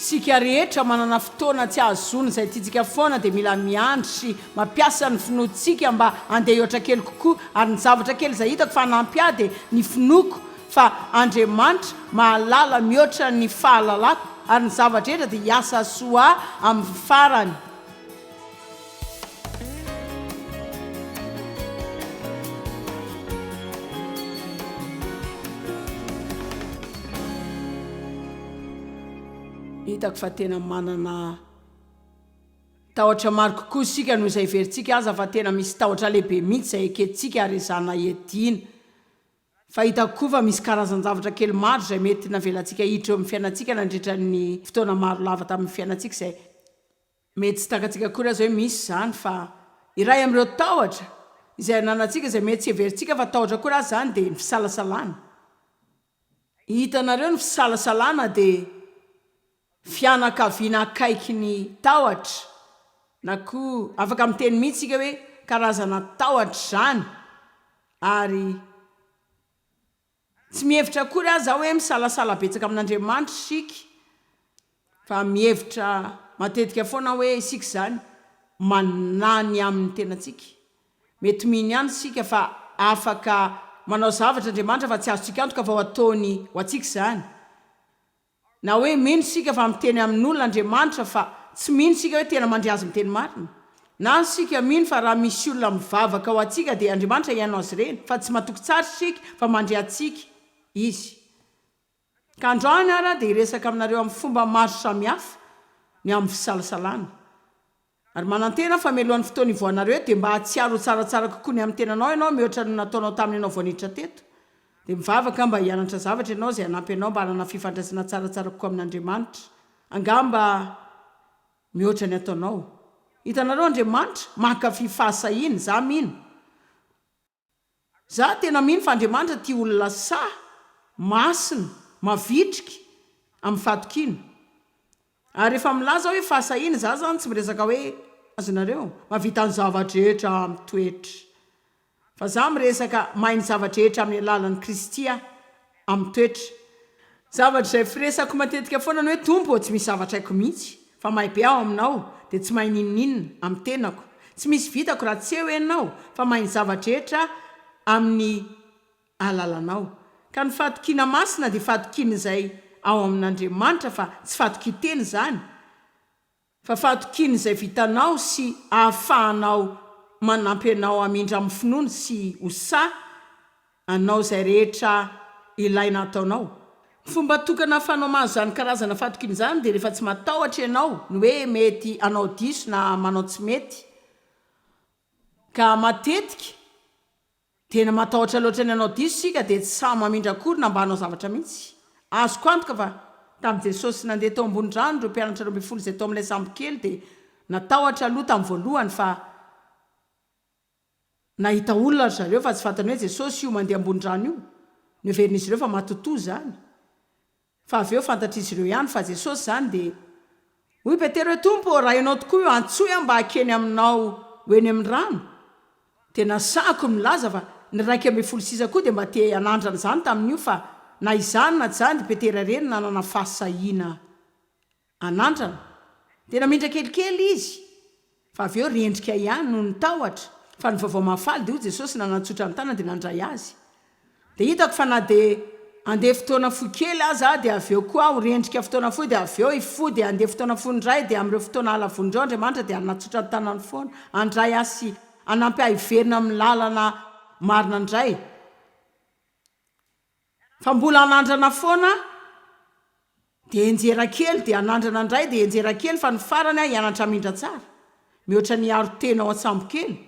sika rehetra manana fotoana tsy azony izay tiatsika foana dia mila miandry sy mampiasa ny finoantsika mba andeha ohatra kely kokoa ary ny zavatra kely izay hitako fa nampiady ny finoko fa Andriamanitra mahalala mihoatra ny fahalalako ary ny zavatra rehetra dia hiasa soa amin'ny farany. Hitako fa tena manana tahotra maro kokoa isika noho izay verintsika aza fa tena misy tahotra lehibe mihitsy izay ekentsika arizana ediana. Fa hitako koa fa misy karazan-javatra kely maro izay mety navelantsika hiditra eo amin'ny fiainantsika nandritra ny fotoana maro lava tamin'ny fiainantsika izay mety tsy takatsika koa raha izao hoe misy izany fa iray amin'ireo tahotra izay nanantsika izay mety tsy heverintsika fa tahotra koa raha izany dia ny fisalasalana. Hitanareo ny fisalasalana dia fianakaviana akaiky ny tahotra na koa afaka miteny mihitsy sika hoe karazana tahotra izany ary tsy mihevitra koa raha zaho hoe misalasala betsaka amin'Andriamanitra isika fa mihevitra matetika foana hoe isika izany manany amin'ny tenantsika. Mety mino ihany isika fa afaka manao zavatra Andriamanitra fa tsy azontsika antoka fa ho ataony ho antsika izany. Na hoe mino sika fa miteny amin'olona Andriamanitra fa tsy mino sika hoe tena mandry azy miteny marina. Na sika mino fa raha misy olona mivavaka ho antsika dia Andriamanitra ihaino azy ireny fa tsy matoky tsara sika fa mandry antsika izy. Ka androany ara dia hiresaka aminareo amin'ny fomba maro samihafa ny amin'ny fisalasalana. Ary manantena fa melohan'ny fotoana ivoanareo dia mba hatsiaro tsaratsara kokoa ny amin'ny tenanao ianao mihoatra ny nataonao tamin'ny ianao voaniditra teto. Dia mivavaka mba hianatra zavatra ianao izay hanampy ianao mba hanana fifandraisana tsaratsara kokoa amin'Andriamanitra. Angamba mihoatra ny ataonao. Hitanareo Andriamanitra mankafy fahasahiana, za mino. Za tena mino fa Andriamanitra tia olona sahy, masina, mavitrika amin'ny fahatokiana. Ary rehefa milaza hoe fahasahiana, za zany tsy miresaka hoe azonareo mavita ny zavatra rehetra amin'ny toetra. Fa za miresaka mahay ny zavatra rehetra amin'ny alalan'i Kristy amin'ny toetra. Zavatra izay firesako matetika foana ny hoe tompo tsy misy zavatra haiko mihitsy fa mahay be aho aminao dia tsy mahay ninninina amin'ny tenako. Tsy misy vitako raha tsy eo ianao fa mahay ny zavatra rehetra amin'ny alalanao. Ka ny fahatokiana masina dia fahatokiana izay ao amin'Andriamanitra fa tsy fahatoki-teny izany fa fahatokiana izay vitanao sy ahafahanao manampy anao amindra amin'ny finoana sy hosahy anao izay rehetra ilaina ataonao. Fomba tokana ahafahanao mahazo izany karazana fahatokiana izany dia rehefa tsy matahotra ianao ny hoe mety anao diso na manao tsy mety. Ka matetika tena matahotra loatra ny anao diso sika dia tsy samy mamindra akory na mba hanao zavatra mihitsy. Azoko antoka fa tamin'i Jesosy nandeha tao ambony rano ireo mpianatra 12 izay tao amin'ilay sambo kely dia natahotra aloha tamin'ny voalohany fa nahita olona zareo fa tsy fantany hoe Jesosy io mandeha ambony rano io. Neverin'izy ireo fa matotoa izany. Fa avy eo fantatr'izy ireo ihany fa Jesosy izany dia hoy Petera hoe Tompo, raha ianao tokoa io antsoy mba hakeny aminao hoeny amin'ny rano. Tena sahako milaza fa ny 12 koa dia mba te hanandrana izany tamin'io fa na izany na tsy izany dia Petera reny nanana fahasahiana hanandrana. Tena mindra kelikely izy fa avy eo rendrika ihany no ny tahotra. Fa ny vaovao mahafaly dia Jesosy nanantsotra ny tanana dia nandray azy. Dia hitako fa na dia andeha fotoana fohy kely aza dia avy eo koa ho rendrika fotoana fohy dia avy eo ifody andeha fotoana fohy indray dia amin'ireo fotoana halavonindreo Andriamanitra dia hanatsotra ny tanany foana andray azy sy hanampy hiverina amin'ny lalana marina indray. Fa mbola hanandrana foana dia enjera kely dia hanandrana indray dia enjera kely fa ny farany hianatra mindra tsara. Mihoatra ny aro tena ao an-tsambo kely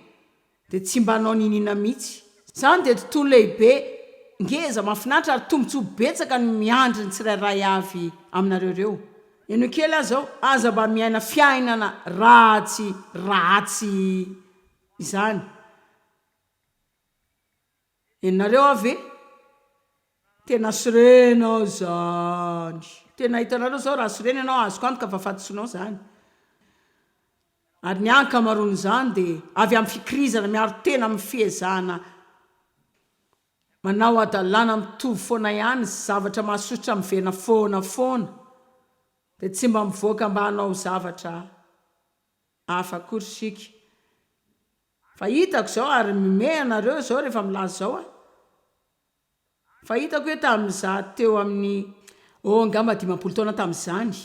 dia tsy mba hanao ninina mihitsy. Izany dia tontolo lehibe ngeza mahafinaritra ary tombotsoa betsaka ny miandry ny tsirairay avy aminareo ireo. Eno kely aza aza mba miaina fiainana ratsy izany. Enareo avy tena sorena zany. Tena hitanareo zao raha sorena ianao azoko antoka fa fatosinao izany. Ary ny ankamaroany izany dia avy amin'ny fikirizana miaro tena amin'ny fiezahana manao adalana mitovy foana ihany zavatra mahasotra miverina foana. dia tsy mba mivoaka mba hanao zavatra hafa kory sika. Fa hitako zao ary mime anareo zao rehefa milaza zao a. Fa hitako hoe tamin'iza teo amin'ny angamba 10 taona tamin'izany.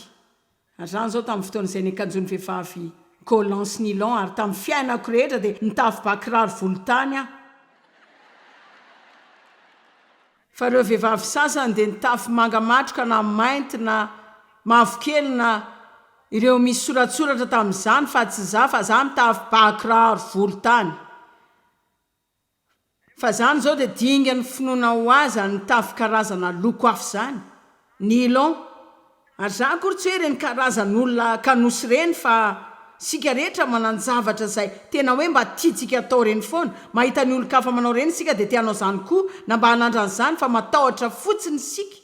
Ary zany zao tamin'ny fotoan'izay niakanjon'ny vehivavy collant sy nylon, ary tamin'ny fiainako rehetra dia nitafy bakiraro volontany a. Fa ireo vehivavy sasany dia nitafy mangamatroka na mainty na mavokely na ireo misy soratsoratra tamin'izany, fa tsy za fa za mitafy bakiraro volontany. Fa zany zao dia dinga ny finoana ho azy nitafy karazana loko hafa zany nylon. Ary za kory tsy hoe reny karazan'olona kanosy reny, fa sika rehetra manano zavatra zay tena hoe mba tiatsika atao reny foana. Mahita ny olo-kafa manao reny sika dia tianao zany koa, na mba hanandran'izany fa matahotra fotsiny sika.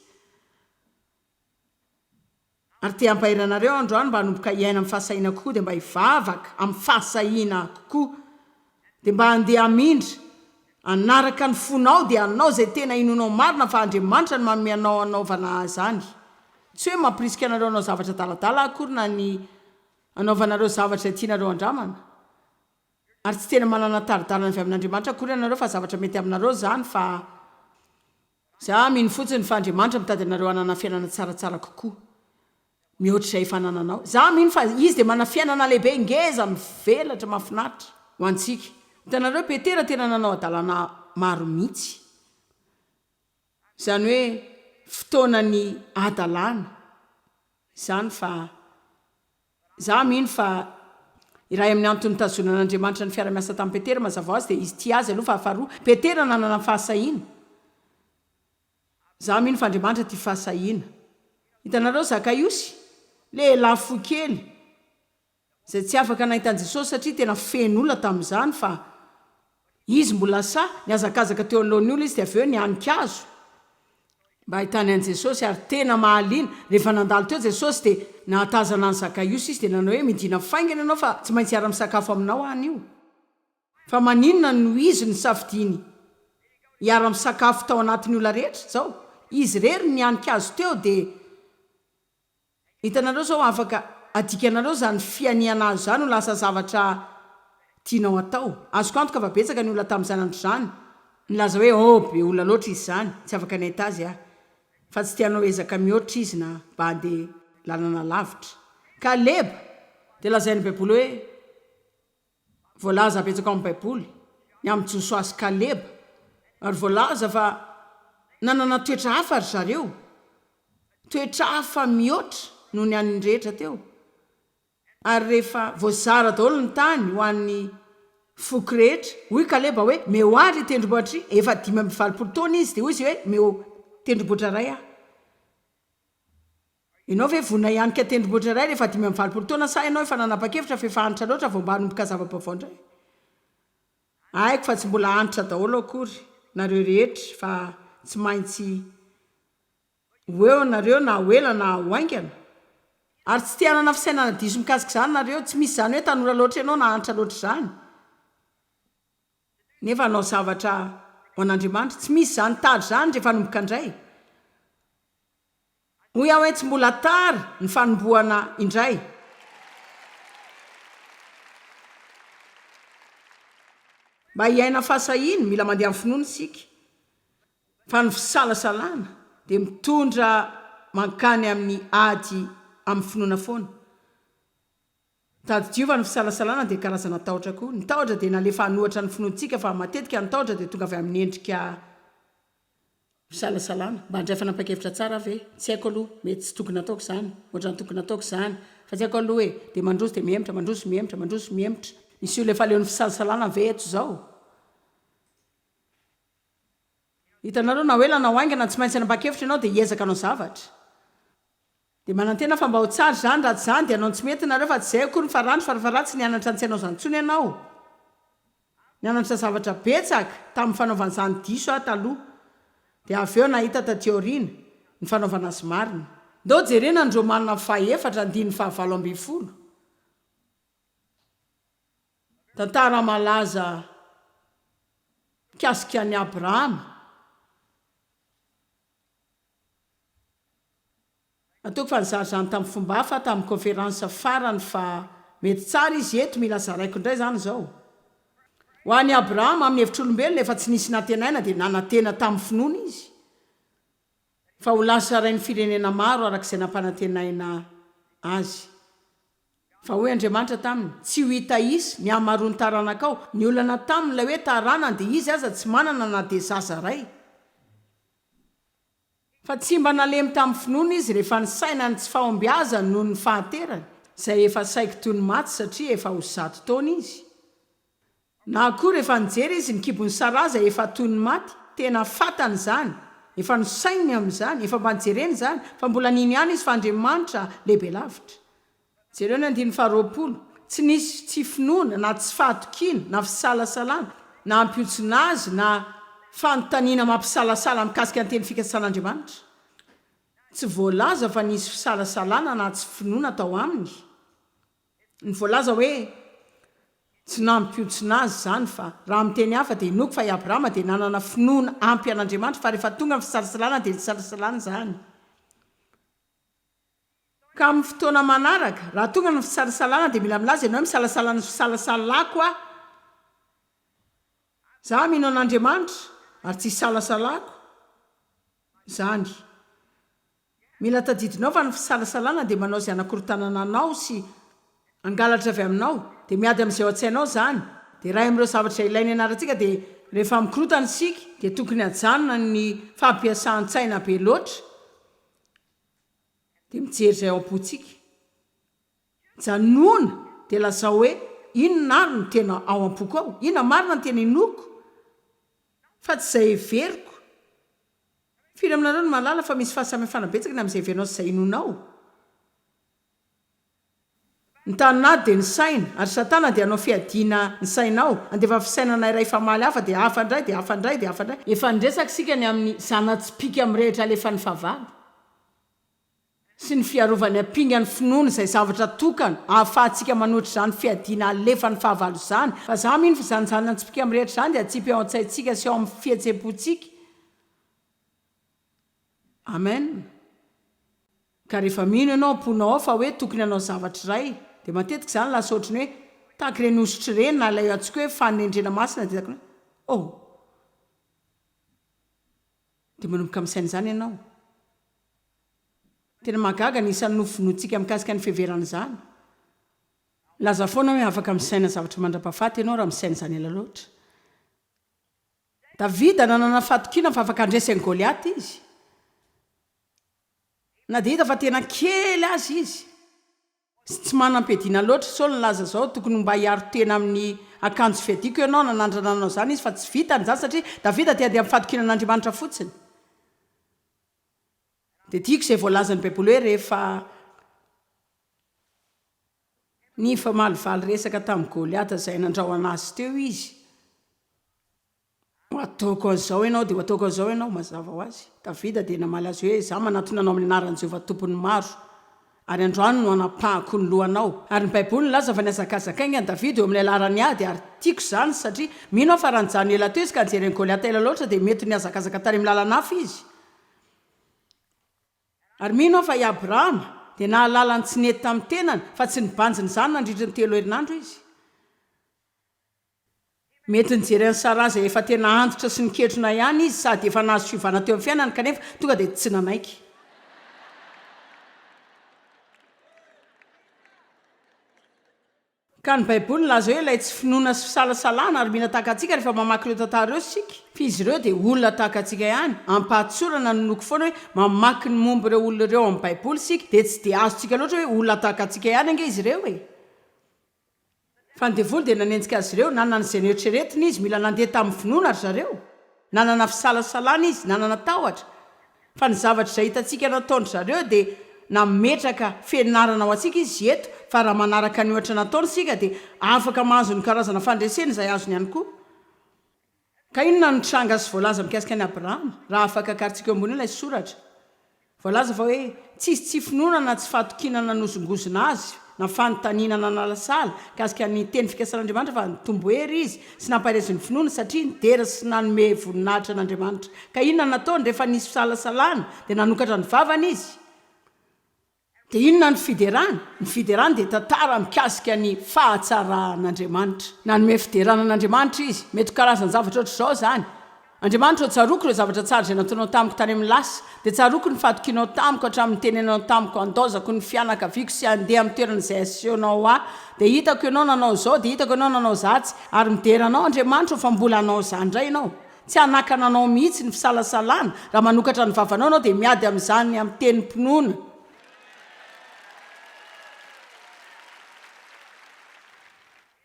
Ary te hampahiranareo androany mba hanomboka hiaina amin'ny fahasahiana kokoa, dia mba hivavaka amin'ny fahasahiana kokoa, dia mba handeha hamindra anaraka ny fonao dia anao zay tena inonao marina fa Andriamanitra no manome anao anaovana zany. Tsy hoe mampirisika anareo anao zavatra daladala akory na ny anaovanareo zavatra tianareo andramana. Ary tsy tena manana taridalana avy amin'Andriamanitra akory anareo fa zavatra mety aminareo zany, fa za mino fotsiny fa Andriamanitra mitady anareo hanana fiainana tsaratsara kokoa mihoatra izay efa nananao. Za mino fa izy dia mana fiainana lehibe ngeza mivelatra mahafinaritra ho antsika. Hitanareo Petera tena nanao adalana maro mihitsy. Zany hoe fotoanany adalana zany, fa za mino fa iray amin'ny antony tazonan'Andriamanitra ny fiara-miasa tamin'ny Petera mazava azy dia izy tia azy aloha, fa faharoa Petera nanana fahasahiana. Za mino fa Andriamanitra tia fahasahiana. Hitanareo Zakaiosy lehilahy fohy kely zay tsy afaka nahitan Jesosy satria tena feno olona tamin'izany, fa izy mbola sa niazakazaka teo alohan'ny olona izy dia avy eo nianika-azo mba ahitany an Jesosy. Ary tena mahaliana rehefa nandalo teo Jesosy dia nahatazana ny Zakaiosy izy dia nanao hoe midina faingana ianao fa tsy maintsy hiara-misakafo aminao any io. Fa maninona no izy ny safidiny hiara-misakafo tao anatin'ny olona rehetra zao? Izy rery nianika-azo teo dia hitanareo zao afaka adikanareo zany fianiana azo zany ho lasa zavatra tianao atao. Azoko antoka fa betsaka ny olona tamin'izany andro zany nilaza hoe be olona loatra izy zany, tsy afaka nahita azy fa tsy tianao ezaka mihoatra izy na mba handeha lalana lavitra. Kaleba dia lazain'ny Baiboly hoe voalaza betsaka amin'ny Baiboly ny amin'ny Josoasy Kaleba, ary voalaza fa nanana toetra hafa ry zareo, toetra hafa mihoatra noho ny an'ny rehetra teo. Ary rehefa voazara daholo ny tany ho an'ny foky rehetra, hoy Kaleba hoe mehoary tendrombohitry efa 520 taona izy, dia hoy izy hoe meo tendrombohitra ray aho. Ianao ve vonina hianika tendrombohitra ray rehefa 520 taona, sa ianao efa nanapa-kevitra fa efa antitra loatra vao mba hanomboka zava-baovao indray? Haiko fa tsy mbola antitra daholo akory nareo rehetra, fa tsy maintsy ho eo nareo na ho ela na ho aingana. Ary tsy tia hanana fisainana diso mikasika izany nareo, tsy misy zany hoe tanora loatra ianao na antitra loatra izany. Nefa anao zavatra ho an'Andriamanitra, tsy misy zany tady zany rehefa hanomboka indray. Hoy aho hoe tsy mbola tara ny fanombohana indray. Mba hiaina fahasahiana mila mandeha amin'ny finoana isika. Fa ny fisalasalana dia mitondra mankany amin'ny ady amin'ny finoana foana. Tady Diova ny fisalasalana dia karazana tahotra koa. Ny tahotra dia nalefa hanohatra ny finoantsika, fa matetika ny tahotra dia tonga avy amin'ny endrika fisalasalana. Mba handray fanapa-kevitra tsara ve? Tsy haiko aloha, mety tsy tokony ataoko izany, ohatrany tokony ataoko izany, fa tsy haiko aloha hoe dia mandroso dia mihemitra, mandroso mihemitra, mandroso mihemitra. Misy olona efa leon'ny fisalasalana ve eto izao? Hitanareo na hoela na ho aingana tsy maintsy hanapa-kevitra ianao dia hiezaka anao zavatra. Dia manantena fa mba ho tsara zany raha tsy zany dia anao tsy mety nareo, fa tsy izay akory ny farandro farafaratsy nianatra ny tsy hainao izany intsony ianao. Nianatra zavatra betsaka tamin'ny fanaovana izany diso taloha, dia avy eo nahita taty aoriana ny fanaovana azy marina. Ndao jerena ny Romanina 4:20. Tantara malaza mikasika an'i Abrahama. ataoko fa nizaryzany tamin'ny fomba hafa tamin'ny conférence farany fa mety tsara izy eto mila zaraiko indray zany zao ho an'ny abrahama amin'ny hevitr'olombelona efa tsy nisy natenaina dia nanantena tamin'ny finoana izy fa ho lasa rain'ny firenena maro arak'izay nampanantenaina azy fa hoe andriamanitra taminy tsy ho hita isy ny amaroany taranakao ny olana tamin'ilay hoe taranany dia izy aza tsy manana na dia zaza ray fa tsy mba nalemy tamin'ny finoana izy rehefa ny sainany tsy fahombiazany noho ny fahaterany izay efa saiko toy ny maty satria efa ho 100 taona izy na koa rehefa nijery izy ny kibony saraza efa toy ny maty tena fatany zany efa nosainy amin'izany efa mba nijereny zany fa mbola niny ihany izy fa andriamanitra lehibe lavitra jereo ny 120 tsy nisy tsy finoana na tsy fahatokina na fisalasalana na ampiotsina azy na fanontaniana mampisalasala mikasika ny teny fikasan'andriamanitra tsy voalaza fa nisy fisalasalana na tsy finoana tao aminy ny voalaza hoe tsy nampiotsina azy zany fa raha miteny hafa dia inoko fa i abrahama dia nanana finoana ampy an'andriamanitra fa rehefa tonga ny fisalasalana dia ny fisalasalana zany ka amin'ny fotoana manaraka raha tonga ny fisalasalana dia mila milaza ianao misalasalana fisalasalako a za mino an'andriamanitra ary tsy salasalako zany mila tadidinao fa ny fisalasalana dia manao izay anakorotanana anao sy angalatra avy aminao dia miady amin'izay ao an-tsainao zany dia raha amin'ireo zavatra ilainy anarantsika dia rehefa mikorotana isika dia tokony hajanona ny fampiasan-tsaina be loatra dia mijery izay ao am-potsika janona dia lazao hoe inona ary no tena ao am-poko ao inona marina ny tena inoko fa tsy izay heveriko firy aminareo no malala fa misy fahasamihafana betsaka ny amin'izay heverinao sy izay inonao ny taninady dia ny saina ary satana dia anao fiadiana ny sainao andefa fisainana iray famaly hafa dia hafa indray dia hafa indray dia hafa indray efa nidresaka isika ny amin'ny zanatsypika mirehitra alefa ny fahavalo sy ny fiarovany ampinga ny finoana izay zavatra tokana ahafahantsika manoatra izany fiadiana alefa ny fahavalo izany fa za mino fa zany zanatsypika mirehitra izany dia atsipy ao an-tsaintsika sy ao amin'ny fihetsepontsika amen ka rehefa mino ianao amponao ao fa hoe tokony anao zavatra iray dia matetika izany lasa ohatrany hoe tahaka ireny ositra ireny na ilay antsika hoe fanendrena masina dia takony hoe dia manomboka misaina izany ianao tena magaga ny isan'ny nofonoantsika mikasika ny fiheverana izany laza foana hoe afaka misaina zavatra mandra-pahafaty ianao raha misaina izany ela loatra davida nanana fatokina fa afaka andresan'ny goliaty izy na dia hita fa tena kely azy izy tsy manam-piadiana loatra sao nylaza zao tokony mba hiaro tena amin'ny akanjo fiadiko ianao nanandrananao zany izy fa tsy vitany zany satria davida tia dia amin'ny fatokina an'andriamanitra fotsiny dia tiako izay voalazan'ny baiboly hoe rehefa ny famalivaly resaka tamin'ny goliata izay nandrao anazy teo izy ataoko an'izao ianao dia ataoko an'izao ianao mazava ho azy davida dia namaly azy hoe za manatonanao amin'ny anaran'i Jehovah tompony maro ary androany no anapahako ny lohanao ary ny baiboly laza fa ny azakazakainga ny davida eo amin'ny alarany ady ary tiako izany satria mino aho fa raha nijanona ela teo izy ka nijeren'ny goliata ela loatra dia mety ny azakazaka tany amin'ny lalanafa izy ary mino aho fa i abrahama dia nahalalany tsy nety tamin'ny tenany fa tsy nibanjiny zany nandritra ny 3 herinandro izy mety nijeren'ny saraza efa tena antitra sy niketrona ihany izy sady efa nahazo fiovana teo amin'ny fiainany kanefa tonga dia tsy nanaiky ka ny baiboly laza hoe ilay tsy finoana sy fisalasalana ary mila tahaka antsika rehefa mamaky ireo tantara ireo sika fa izy ireo dia olona tahaka antsika ihany ampatsorana nonoko foana hoe mamaky ny momby ireo olona ireo amin'ny baiboly sika dia tsy dia azontsika loatra hoe olona tahaka antsika ihany ange izy ireo fa ny devoly dia nanenjika azy ireo nanana izay neritreretina izy mila nandeha tamin'ny finoana ry zareo nanana fisalasalana izy nanana tahotra fa ny zavatra izay hitantsika nataony zareo dia nametraka fianarana ao antsika izy eto fa raha manaraka ny ohatra nataony sika dia afaka mahazo ny karazana fandresena izay azony ihany koa ka inona nitranga sy voalaza mikasika ny abrahama raha afaka karintsika eo ambony ilay soratra voalaza fa hoe tsisy tsy finoana na tsy fahatokinana nozongozona azy na fanontaniana nalasala kasika ny teny fikasan'andriamanitra fa nitombo hery izy sy nampaharezony finoana satria nidera sy nanome voninahitra an'andriamanitra ka inona nataony rehefa nisy fisalasalana dia nanokatra ny vavana izy dia inona ny fiderana dia tantara mikasika ny fahatsaran'andriamanitra. Nanome fideranan'andriamanitra izy, mety karazany zavatra oatra izao zany. Andriamanitra o tsaroko ireo zavatra tsara izay nataonao tamiko tany amin'ny lasa, dia tsaroko ny fatokianao tamiko hatramin'ny tenenao tamiko andozako ny fianakaviako sy andeha amin'ny toerana izay asehonao aho. Dia hitako ianao nanao izao, dia hitako ianao nanao zatsy, ary mideranao Andriamanitra fa mbola anao izany indray ianao. Tsy hanakananao mihitsy ny fisalasalana raha manokatra ny vavanao ianao dia miady amin'izany amin'ny tenim-pinoana.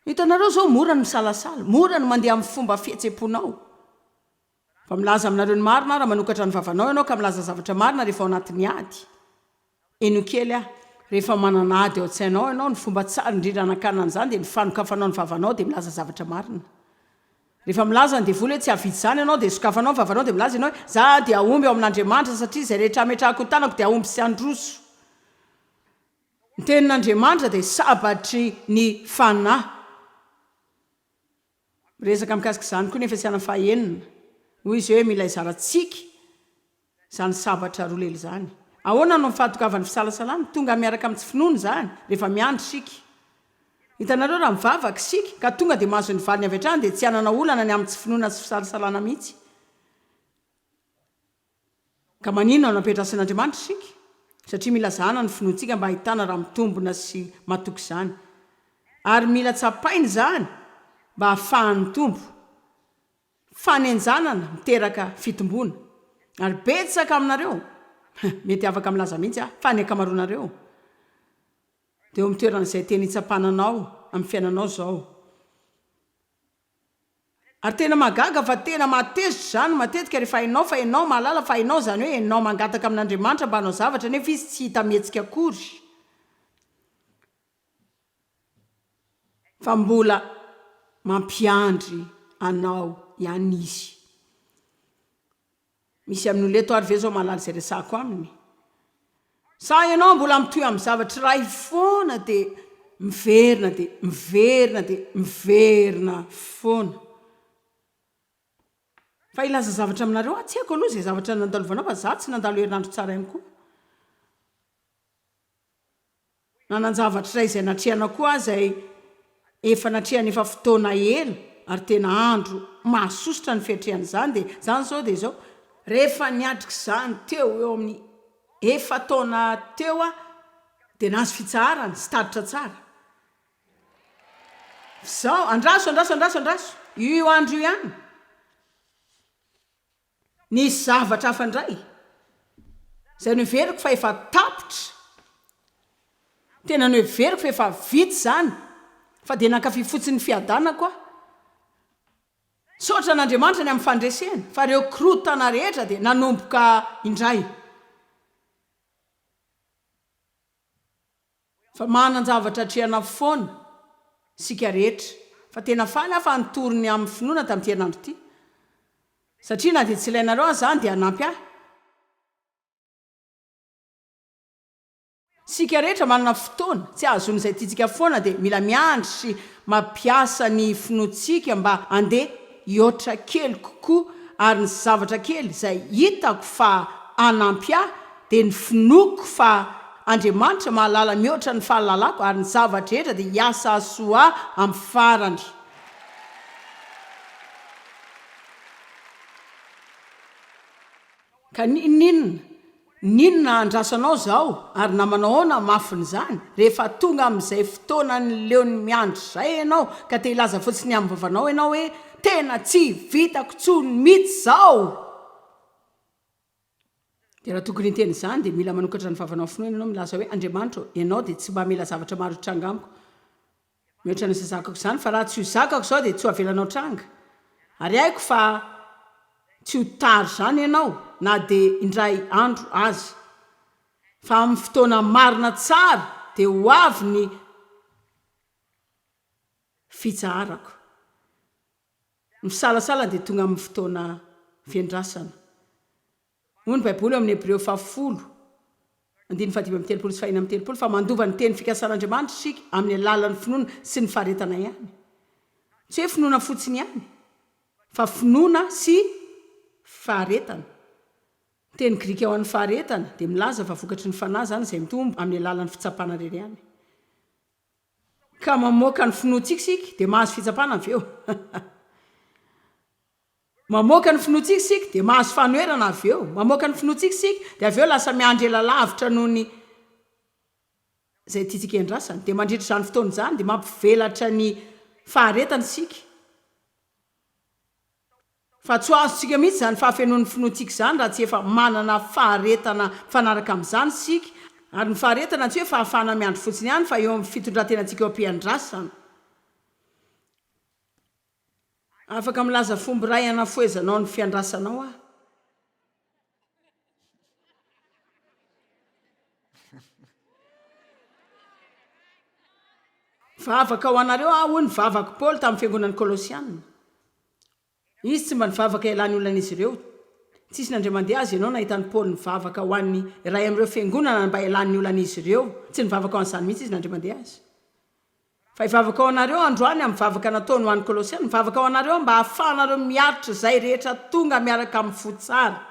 Hitanareo zao mora ny misalasala, mora ny mandeha amin'ny fomba fihetseponao. Fa milaza aminareo ny marina raha manokatra ny vavanao ianao ka milaza zavatra marina rehefa ao anatin'ny ady. Eno kely rehefa manana ady ao an-tsainao ianao ny fomba tsara indrindra anakanana izany dia mifanokafanao ny vavanao dia milaza zavatra marina. Rehefa milaza ny devoly hoe tsy havitsy izany ianao dia sokafanao ny vavanao dia milaza ianao hoe za dia ahomby ao amin'Andriamanitra satria izay rehetra ametrahako ho tanako dia ahomby sy androso. Ny tenin'Andriamanitra dia sabatry ny fanahy. Resaka mikasika izany koa nefa siana fahenina. Hoy izy hoe mila izarantsika izany sabatra roa lely izany. Ahoana no mifatokavany fisalasalana? Tonga miaraka amin'ny tsy finoana izany rehefa miandry sika. Hitanareo raha mivavaka sika ka tonga dia mahazo ny valiny avy hatrany dia tsy hanana olana ny amin'ny tsy finoana sy fisalasalana mihitsy. Ka maninona no ampetrasin'Andriamanitra sika? Satria mila zahana ny finoantsika mba ahitana raha mitombona sy matoky izany. Ary mila tsapaina izany mba hahafahan'ny tombo. Fanenjanana miteraka fitombona. Ary betsaka aminareo mety afaka milaza mihitsy fa ny akamaroanareo dia eo amin'ny toerana izay tena hitsapananao amin'ny fiainanao izao. Ary tena magaga fa tena matezitra izany matetika rehefa hainao fa hainao mahalala fa hainao izany hoe hainao mangataka amin'Andriamanitra mba hanao zavatra nefa izy tsy hita mihetsika akory. Fa mbola mampiandry anao ihany izy. Misy amin'olona ary ve zao mahalala izay resako aminy. Sa ianao mbola mitoy amin'ny zavatra iray foana dia miverina dia miverina dia miverina foana. Fa ilaza zavatra aminareo tsy haiko aloha izay zavatra nandalovanao fa za tsy nandalo herinandro tsara ihany koa. Nanan-javatra iray izay natrehana koa izay efa natrehana efa fotoana ela ary tena andro mahasosotra ny fiatrehana izany dia izany zao dia izao. Rehefa niatrika izany teo eo amin'ny efa taona teo dia nahazo fitsarana sy taritra tsara. Izao andraso. Io andro io ihany. Nisy zavatra hafa indray. Izay noheveriko fa efa tapitra. Tena noheveriko fa efa vitsy izany. Fa dia nankafy fotsiny fiadanako aho. Saotra n'Andriamanitra ny amin'ny fandreseny, fa ireo korotana rehetra dia nanomboka indray. Fa manan-javatra trehana foana sika rehetra. Fa tena faly aho fa nitorony amin'ny finoana tamin'ity herinandro ity. Satria na dia tsy ilainareo izany dia hanampy ahy. Sika rehetra manana fotoana, tsy ahazon'izay tiantsika foana dia mila miandry sy mampiasa ny finoantsika mba handeha hihoatra kely kokoa ary ny zavatra kely izay hitako fa hanampy ahy dia ny finoko fa Andriamanitra mahalala mihoatra ny fahalalako ary ny zavatra rehetra dia hiasa soa amin'ny farany. Ka ninona andrasanao zao ary namanao ahoana mafiny izany rehefa tonga amin'izay fotoana ny leon'ny miandry izay ianao ka te hilaza fotsiny amin'ny vavanao ianao hoe tena tsy vitako tsony mihitsy zao. Dia raha tokony hiteny izany dia mila manokatra ny vavanao finoana ianao milaza hoe Andriamanitra ianao dia tsy mba mila zavatra maro tranga amiko. Mihoatra ny zakako izany fa raha tsy ho zakako izao dia tsy ho avelanao tranga. Ary haiko fa tsy ho tary izany ianao na dia indray andro azy. Fa amin'ny fotoana marina tsara dia ho avy ny fitsaharako. Ny fisalasala dia tonga amin'ny fotoana fiandrasana. Hoy ny Baiboly amin'ny Hebreo 10, 5:30 sy 5:30 fa mandova ny teny fikasan'Andriamanitra sika amin'ny alalan'ny finoana sy ny faharetana ihany. Tsy hoe finoana fotsiny ihany, fa finoana sy faharetana. teny grika ao an'ny faharetana dia milaza fa vokatry ny fanahy zany izay mitombo amin'ny alalan'ny fitsapana rery any ka mamoaka ny finoantsika sika dia mahazo fitsapana avy eo mamoaka ny finoantsika sika dia mahazo fanoerana avy eo mamoaka ny finoantsika sika dia avy eo lasa miandry ela lavitra noho ny izay tiatsika endrasany dia mandritra izany fotoana izany dia mampivelatra ny faharetana sika fa tsy azontsika mihitsy zany fahafenoan'ny finoantsika zany raha tsy efa manana faharetana fanaraka amin'izany sika ary ny faharetana tsy hoe fahafahana miandry fotsiny ihany fa eo amin'ny fitondrantenantsika eo am-piandrasana afaka milaza fomba ray anafoezanao ny fiandrasanao ah vavaka ho anareo hoy ny vavaka Paoly tamin'ny fiangonan'ny Kolosianina izy tsy mba nivavaka ialany olana izy ireo tsisy nandriamandeha azy ianao nahitany Paoly nivavaka ho an'ny ray amin'ireo fiangonana mba ialany olana izy ireo tsy nivavaka ho an'izany mihitsy izy nandriamandeha azy fa hivavaka ao anareo androany amin'ny vavaka nataony ho an'ny Kolosianina mivavaka ao anareo mba hahafahanareo miaritra izay rehetra tonga miaraka amin'ny fo tsara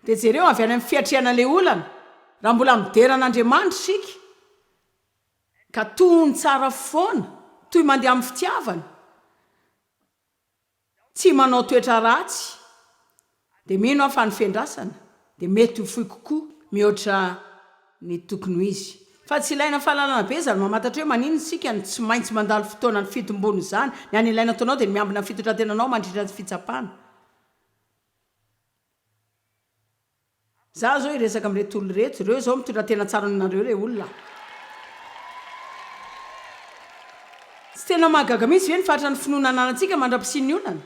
dia jereo avy any amin'ny fiatriana le olana raha mbola mideran'Andriamanitra sika ka tony tsara foana toy mandeha amin'ny fitiavana tsy manao toetra ratsy dia mino aho fa ny fiandrasana dia mety ho fohy kokoa mihoatra ny tokony ho izy fa tsy ilaina fahalalana be zany mamantatra hoe manino sika ny tsy maintsy mandalo fotoana ny fitombony izany ny any ilaina ataonao dia miambina fitondrantenanao mandritra ny fitsapana za zao iresaka amin'reto olo reto ireo zao mitondratena tsara ninareo re olona tsy tena mahagaga mihitsy ve ny fatra ny finoana ananantsika mandra-pisiny olana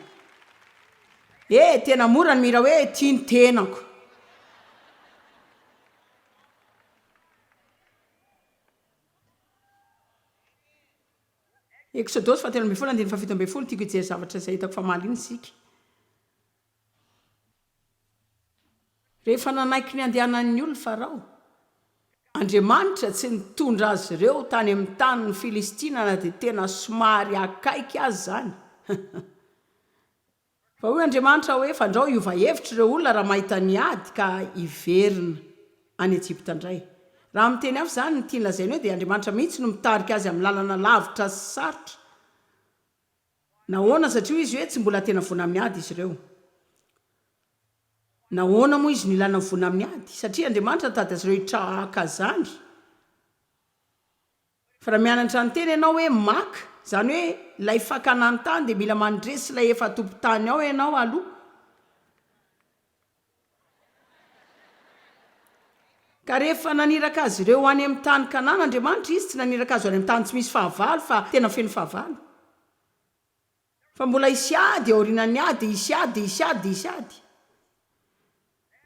tena mora ny mira hoe tia ny tenako Exodosy 7:7 tiako hijery zavatra izay hitako fa maliny sika rehefa nanaiky ny andehanan'ny olona Farao Andriamanitra tsy nitondra azy ireo tany amin'ny tany ny Filistina na dia tena somary akaiky azy zany fa hoy Andriamanitra hoe fandrao hiova hevitra ireo olona raha mahita ny ady ka hiverina any Ejipta indray raha miteny hafa zany ny tiany lazainy hoe dia Andriamanitra mihitsy no mitarika azy amin'ny lalana lavitra sy sarotra nahoana satria izy hoe tsy mbola tena vona amin'ny ady izy ireo nahoana moa izy nilana vona amin'ny ady satria Andriamanitra tady azy ireo hitrahaka zany fa raha mianatra ny teny ianao hoe maka zany hoe ilay fakana ny tany dia mila mandresy ilay efa tompo-tany ao ianao aloha ka rehefa naniraka azy ireo any amin'ny tany Kanana Andriamanitra izy tsy naniraka azy any amin'ny tany tsy misy fahavalo fa tena feno fahavalo fa mbola isiady aorian'ny ady isiady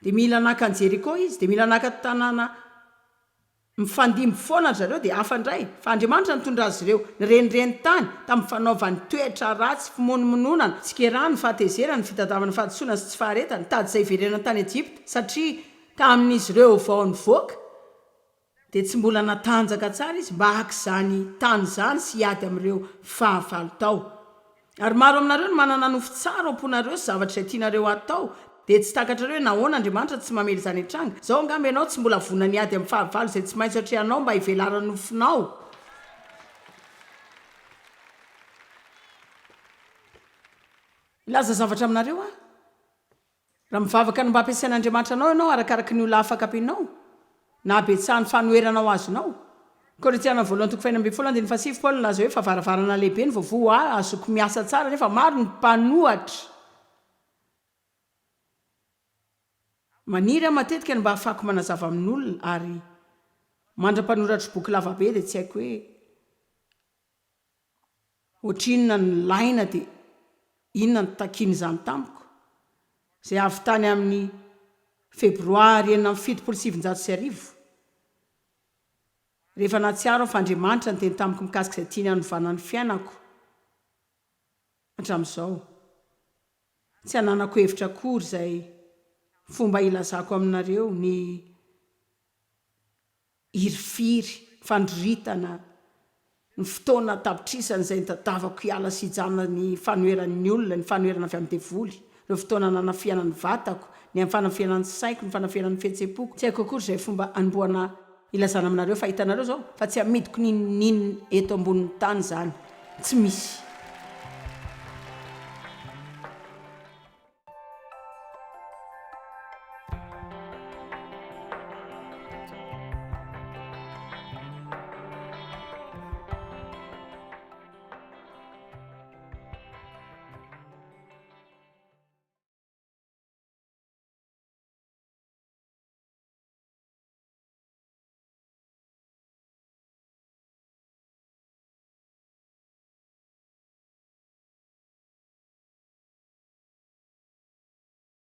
dia mila naka ny Jeriko izy dia mila naka tanàna mifandimby foana zareo dia hafa indray fa Andriamanitra nitondra azy ireo nyrenireny tany tamin'ny fanaovany toetra ratsy fimonomononana tsikerany fahatezerany fitadavana fahadisoana sy tsy faharetana tady izay iverenany tany Ejipta satria tamin'izy ireo vao nivoaka dia tsy mbola natanjaka tsara izy mba haka izany tany izany sy hiady amin'ireo fahavalo tao ary maro aminareo no manana nofo tsara amponareo sy zavatra izay tianareo atao dia tsy takatrareo nahoana Andriamanitra tsy mamely izany hatranga zao angamba ianao tsy mbola vona ny ady amin'ny fahavalo izay tsy maintsy hatrehanao mba hivelarany nofinao ilaza zavatra aminareo ah raha mivavaka ny mba ampiasain'Andriamanitra anao ianao arakaraka ny olona afaka ampianao na abetsahany fanoeranao azonao Korintiana 1:7 Paoly laza hoe fa varavarana lehibe ny vovo azoko miasa tsara nefa maro ny mpanohatra maniry matetika ny mba hafako manazava amin'ny olona ary mandra-mpanoratra boky lavabe dia tsy haiko hoe ohatrinona ny laina dia inona ny takiny izany tamiko izay avy tany amin'ny febroary 7:7 rehefa natsiaro fa Andriamanitra ny teny tamiko mikasika izay tiany hanovana ny fiainako hatramin'izao tsy hananako hevitra akory izay fomba ilazako aminareo ny irifiry fandroritana ny fotoana tapitrisany zay nytadavako iala sy ijana ny fanoeran'ny olona ny fanoerana avy amin'ny devoly reo fotoana nanafianany vatako ny fanafianany saiko ny fanafianany fihetsepoko tsy haiko akory zay fomba anomboana ilazana aminareo fa hitanareo zao fa tsy amidiko ninonninona eto ambonin'ny tany zany tsy misy